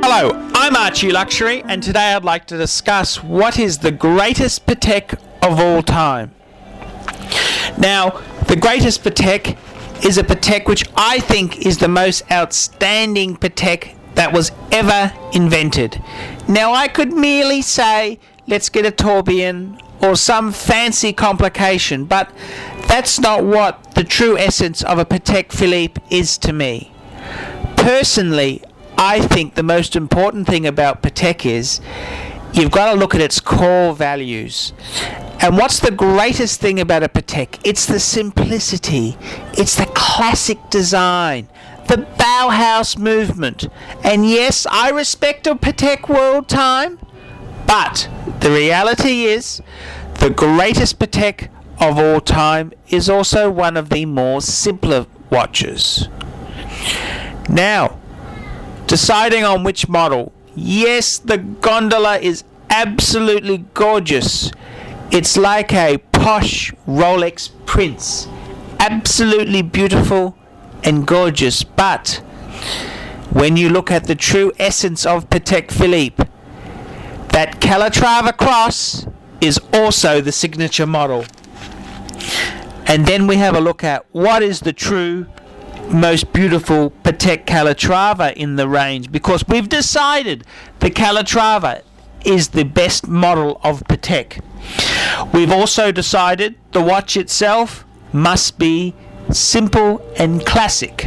Hello, I'm Archie Luxury, and today I'd like to discuss what is the greatest Patek of all time. Now, the greatest Patek is a Patek which I think is the most outstanding Patek that was ever invented. Now, I could merely say, let's get a tourbillon or some fancy complication, but that's not what the true essence of a Patek Philippe is to me. Personally, I think the most important thing about Patek is you've got to look at its core values. And what's the greatest thing about a Patek? It's the simplicity. It's the classic design. The Bauhaus movement. And yes, I respect a Patek World time, but the reality is the greatest Patek of all time is also one of the more simpler watches. Now, deciding on which model. Yes, the gondola is absolutely gorgeous. It's like a posh Rolex Prince. Absolutely beautiful and gorgeous. But when you look at the true essence of Patek Philippe, that calatrava cross is also the signature model. And then we have a look at what is the true most beautiful Patek Calatrava in the range, because we've decided the Calatrava is the best model of Patek. We've also decided the watch itself must be simple and classic.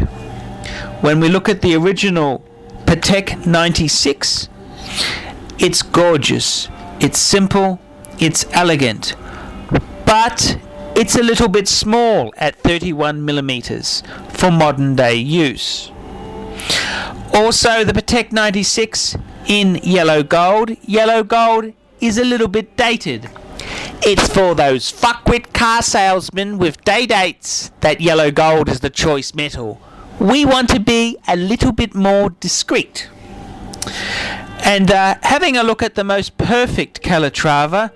When we look at the original Patek 96, it's gorgeous, it's simple, it's elegant, but it's a little bit small at 31 millimeters for modern day use. Also, the Patek 96 in yellow gold. Yellow gold is a little bit dated. It's for those fuckwit car salesmen with day dates that yellow gold is the choice metal. We want to be a little bit more discreet. And having a look at the most perfect Calatrava,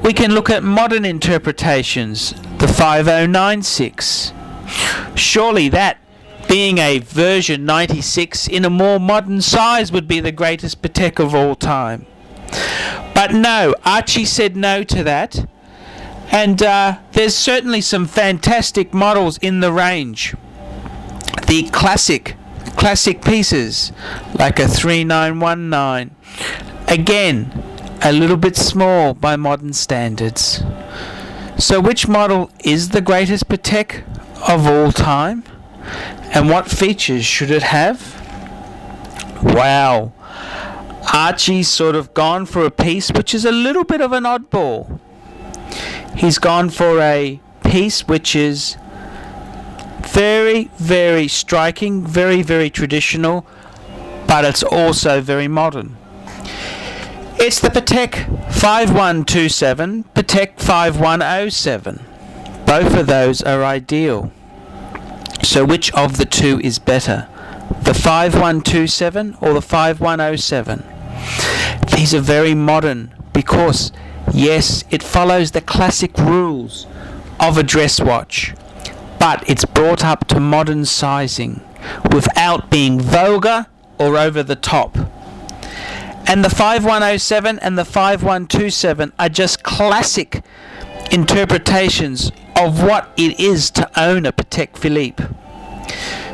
we can look at modern interpretations, the 5096. Surely that, being a version 96 in a more modern size, would be the greatest Patek of all time. But no, Archie said no to that. And there's certainly some fantastic models in the range. The classic pieces, like a 3919. Again, a little bit small by modern standards. So which model is the greatest Patek of all time? And what features should it have? Wow. Archie's sort of gone for a piece which is a little bit of an oddball. He's gone for a piece which is very, very striking, very, very traditional, but it's also very modern. It's the Patek 5127, Patek 5107. Both of those are ideal. So which of the two is better? The 5127 or the 5107? These are very modern because, yes, it follows the classic rules of a dress watch, but it's brought up to modern sizing without being vulgar or over the top. And the 5107 and the 5127 are just classic interpretations of what it is to own a Patek Philippe.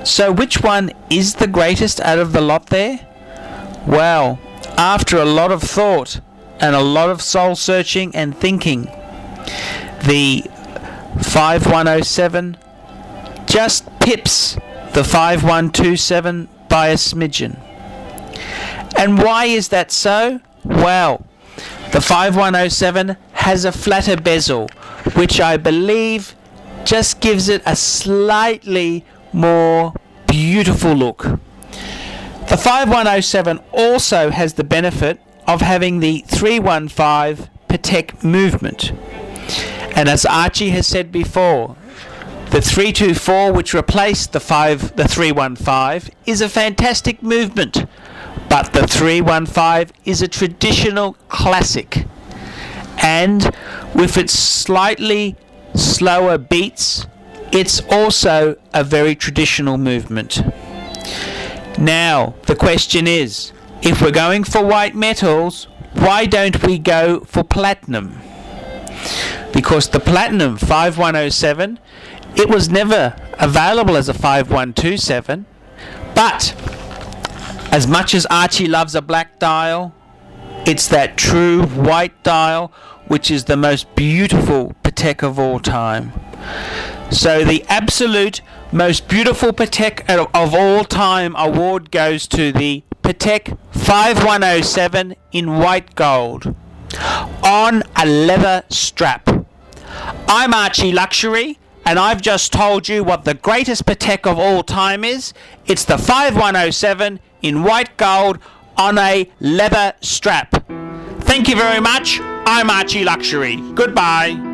So which one is the greatest out of the lot there? Well, after a lot of thought and a lot of soul searching and thinking, the 5107 just pips the 5127 by a smidgen. And why is that so? Well, the 5107 has a flatter bezel, which I believe just gives it a slightly more beautiful look. The 5107 also has the benefit of having the 315 Patek movement. And as Archie has said before, the 324, which replaced the 315, is a fantastic movement. But the 315 is a traditional classic. And with its slightly slower beats, it's also a very traditional movement. Now, the question is, if we're going for white metals, why don't we go for platinum? Because the platinum 5107, it was never available as a 5127, but as much as Archie loves a black dial, it's that true white dial which is the most beautiful Patek of all time. So the absolute most beautiful Patek of all time award goes to the Patek 5107 in white gold on a leather strap. I'm Archie Luxury, and I've just told you what the greatest Patek of all time is. It's the 5107 in white gold on a leather strap. Thank you very much. I'm Archie Luxury. Goodbye.